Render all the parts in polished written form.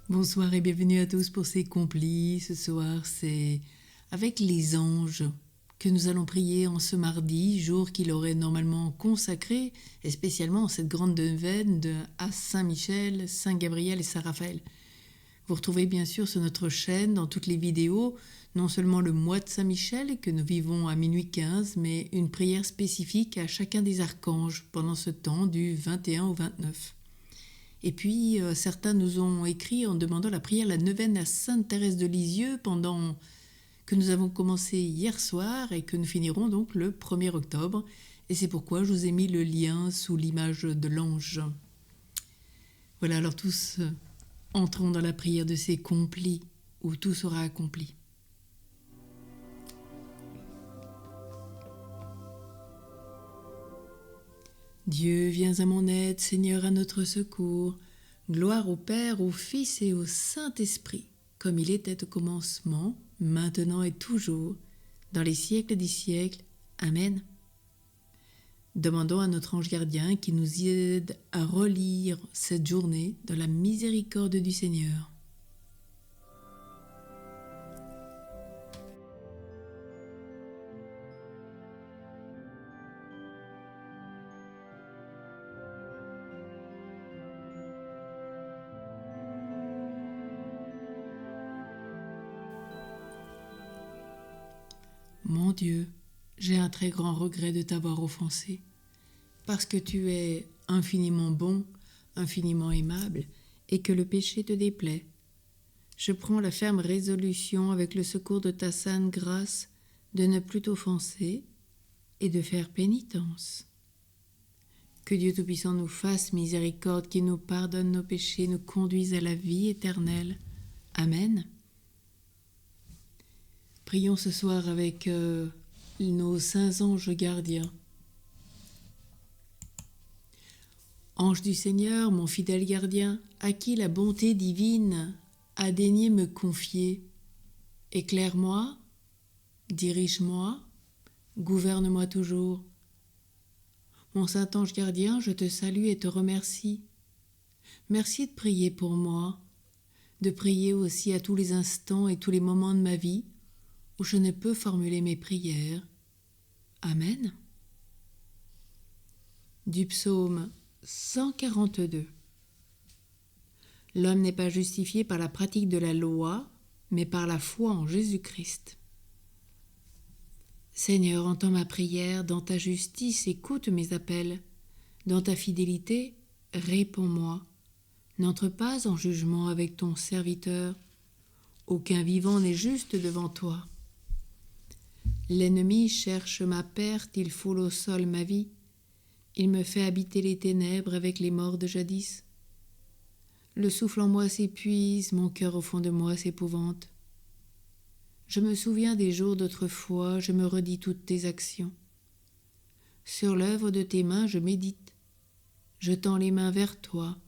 Bonsoir et bienvenue à tous pour ces complis. Ce soir, c'est avec les anges que nous allons prier en ce mardi, jour qu'il aurait normalement consacré, et spécialement en cette grande neuvaine à Saint-Michel, Saint-Gabriel et Saint-Raphaël. Vous retrouvez bien sûr sur notre chaîne, dans toutes les vidéos, non seulement le mois de Saint-Michel que nous vivons à minuit 15, mais une prière spécifique à chacun des archanges pendant ce temps du 21 au 29. Et puis, certains nous ont écrit en demandant la prière, la neuvaine à Sainte Thérèse de Lisieux, que nous avons commencé hier soir et que nous finirons donc le 1er octobre. Et c'est pourquoi je vous ai mis le lien sous l'image de l'ange. Voilà, alors tous entrons dans la prière de ces complis, où tout sera accompli. Dieu, viens à mon aide, Seigneur, à notre secours. Gloire au Père, au Fils et au Saint-Esprit, comme il était au commencement, maintenant et toujours, dans les siècles des siècles. Amen. Demandons à notre ange gardien qui nous aide à relire cette journée dans la miséricorde du Seigneur. Mon Dieu, j'ai un très grand regret de t'avoir offensé, parce que tu es infiniment bon, infiniment aimable, et que le péché te déplaît. Je prends la ferme résolution, avec le secours de ta sainte grâce, de ne plus t'offenser et de faire pénitence. Que Dieu Tout-Puissant nous fasse miséricorde, qu'il nous pardonne nos péchés, nous conduise à la vie éternelle. Amen. Prions ce soir avec nos saints anges gardiens. Ange du Seigneur, mon fidèle gardien, à qui la bonté divine a daigné me confier, éclaire-moi, dirige-moi, gouverne-moi toujours. Mon saint ange gardien, je te salue et te remercie. Merci de prier pour moi, de prier aussi à tous les instants et tous les moments de ma vie où je ne peux formuler mes prières. Amen. Du psaume 142. L'homme n'est pas justifié par la pratique de la loi, mais par la foi en Jésus-Christ. Seigneur, entends ma prière, dans ta justice, écoute mes appels. Dans ta fidélité, réponds-moi. N'entre pas en jugement avec ton serviteur. Aucun vivant n'est juste devant toi. L'ennemi cherche ma perte, il foule au sol ma vie. Il me fait habiter les ténèbres avec les morts de jadis. Le souffle en moi s'épuise, mon cœur au fond de moi s'épouvante. Je me souviens des jours d'autrefois, je me redis toutes tes actions. Sur l'œuvre de tes mains je médite. Je tends les mains vers toi.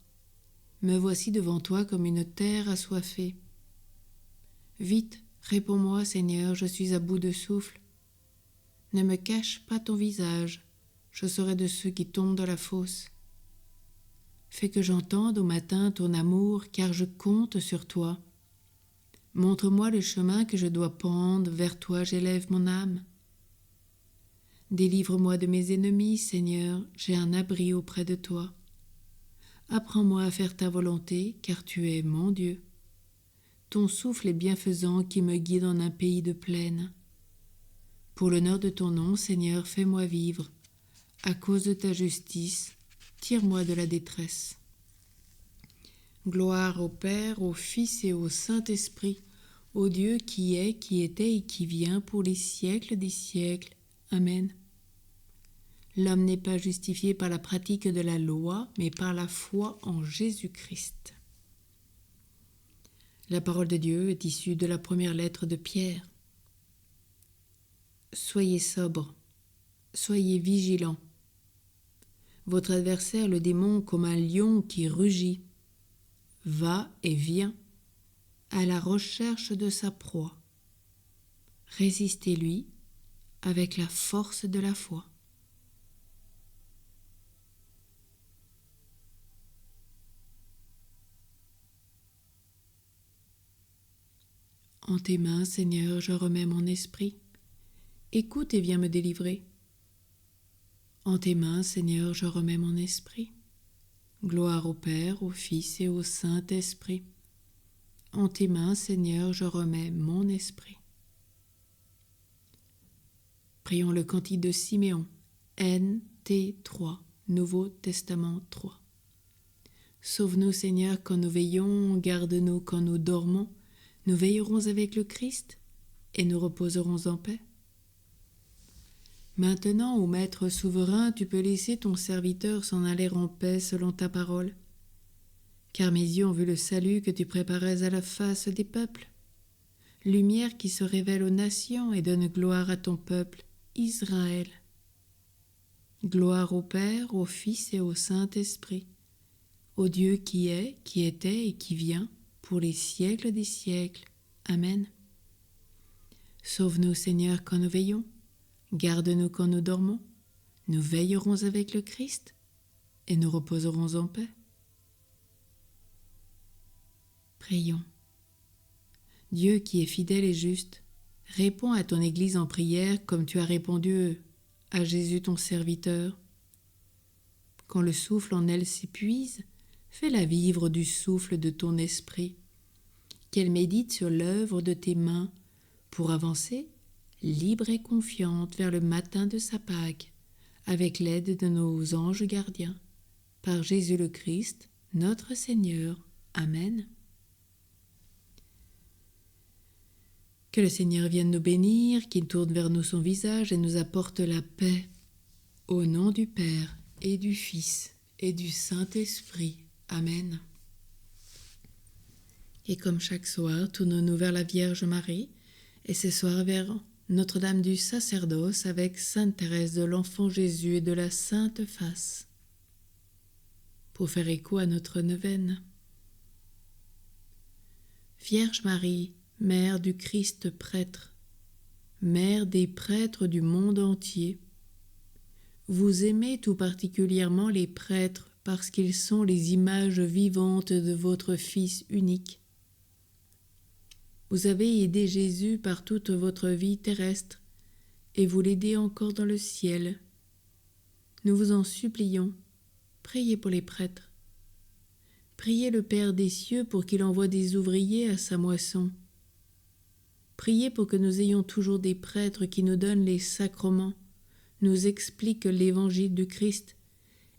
Me voici devant toi comme une terre assoiffée. Vite, réponds-moi, Seigneur, je suis à bout de souffle. Ne me cache pas ton visage, je serai de ceux qui tombent dans la fosse. Fais que j'entende au matin ton amour, car je compte sur toi. Montre-moi le chemin que je dois prendre, vers toi j'élève mon âme. Délivre-moi de mes ennemis, Seigneur, j'ai un abri auprès de toi. Apprends-moi à faire ta volonté, car tu es mon Dieu. Ton souffle est bienfaisant qui me guide en un pays de plaine. Pour l'honneur de ton nom, Seigneur, fais-moi vivre. À cause de ta justice, tire-moi de la détresse. Gloire au Père, au Fils et au Saint-Esprit, au Dieu qui est, qui était et qui vient pour les siècles des siècles. Amen. L'homme n'est pas justifié par la pratique de la loi, mais par la foi en Jésus-Christ. La parole de Dieu est issue de la première lettre de Pierre. Soyez sobres, soyez vigilants. Votre adversaire, le démon, comme un lion qui rugit, va et vient à la recherche de sa proie. Résistez-lui avec la force de la foi. En tes mains, Seigneur, je remets mon esprit. Écoute et viens me délivrer. En tes mains, Seigneur, je remets mon esprit. Gloire au Père, au Fils et au Saint-Esprit. En tes mains, Seigneur, je remets mon esprit. Prions le cantique de Siméon, NT3, Nouveau Testament 3. Sauve-nous, Seigneur, quand nous veillons, garde-nous quand nous dormons. Nous veillerons avec le Christ et nous reposerons en paix. Maintenant, ô Maître souverain, tu peux laisser ton serviteur s'en aller en paix selon ta parole. Car mes yeux ont vu le salut que tu préparais à la face des peuples. Lumière qui se révèle aux nations et donne gloire à ton peuple, Israël. Gloire au Père, au Fils et au Saint-Esprit, au Dieu qui est, qui était et qui vient, pour les siècles des siècles. Amen. Sauve-nous, Seigneur, quand nous veillons. Garde-nous quand nous dormons. Nous veillerons avec le Christ et nous reposerons en paix. Prions. Dieu qui est fidèle et juste, réponds à ton Église en prière comme tu as répondu à Jésus ton serviteur. Quand le souffle en elle s'épuise, fais-la vivre du souffle de ton esprit, qu'elle médite sur l'œuvre de tes mains pour avancer, libre et confiante vers le matin de sa Pâque, avec l'aide de nos anges gardiens, par Jésus le Christ, notre Seigneur. Amen. Que le Seigneur vienne nous bénir, qu'il tourne vers nous son visage et nous apporte la paix. Au nom du Père et du Fils et du Saint-Esprit. Amen. Et comme chaque soir, tournons-nous vers la Vierge Marie, et ce soir vers Notre-Dame du Sacerdoce avec Sainte Thérèse de l'Enfant Jésus et de la Sainte Face, pour faire écho à notre neuvaine. Vierge Marie, Mère du Christ prêtre, Mère des prêtres du monde entier, vous aimez tout particulièrement les prêtres parce qu'ils sont les images vivantes de votre Fils unique. Vous avez aidé Jésus par toute votre vie terrestre et vous l'aidez encore dans le ciel. Nous vous en supplions, priez pour les prêtres. Priez le Père des cieux pour qu'il envoie des ouvriers à sa moisson. Priez pour que nous ayons toujours des prêtres qui nous donnent les sacrements, nous expliquent l'évangile du Christ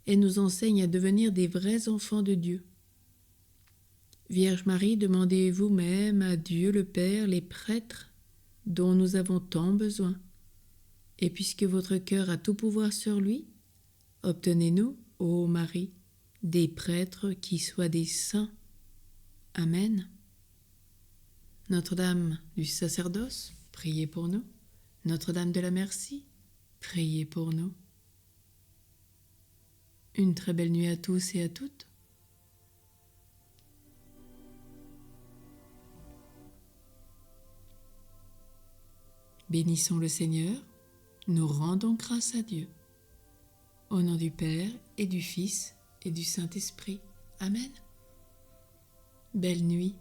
et nous enseignent à devenir des vrais enfants de Dieu. Vierge Marie, demandez vous-même à Dieu le Père les prêtres dont nous avons tant besoin. Et puisque votre cœur a tout pouvoir sur lui, obtenez-nous, ô Marie, des prêtres qui soient des saints. Amen. Notre-Dame du sacerdoce, priez pour nous. Notre-Dame de la merci, priez pour nous. Une très belle nuit à tous et à toutes. Bénissons le Seigneur, nous rendons grâce à Dieu. Au nom du Père et du Fils et du Saint-Esprit. Amen. Belle nuit.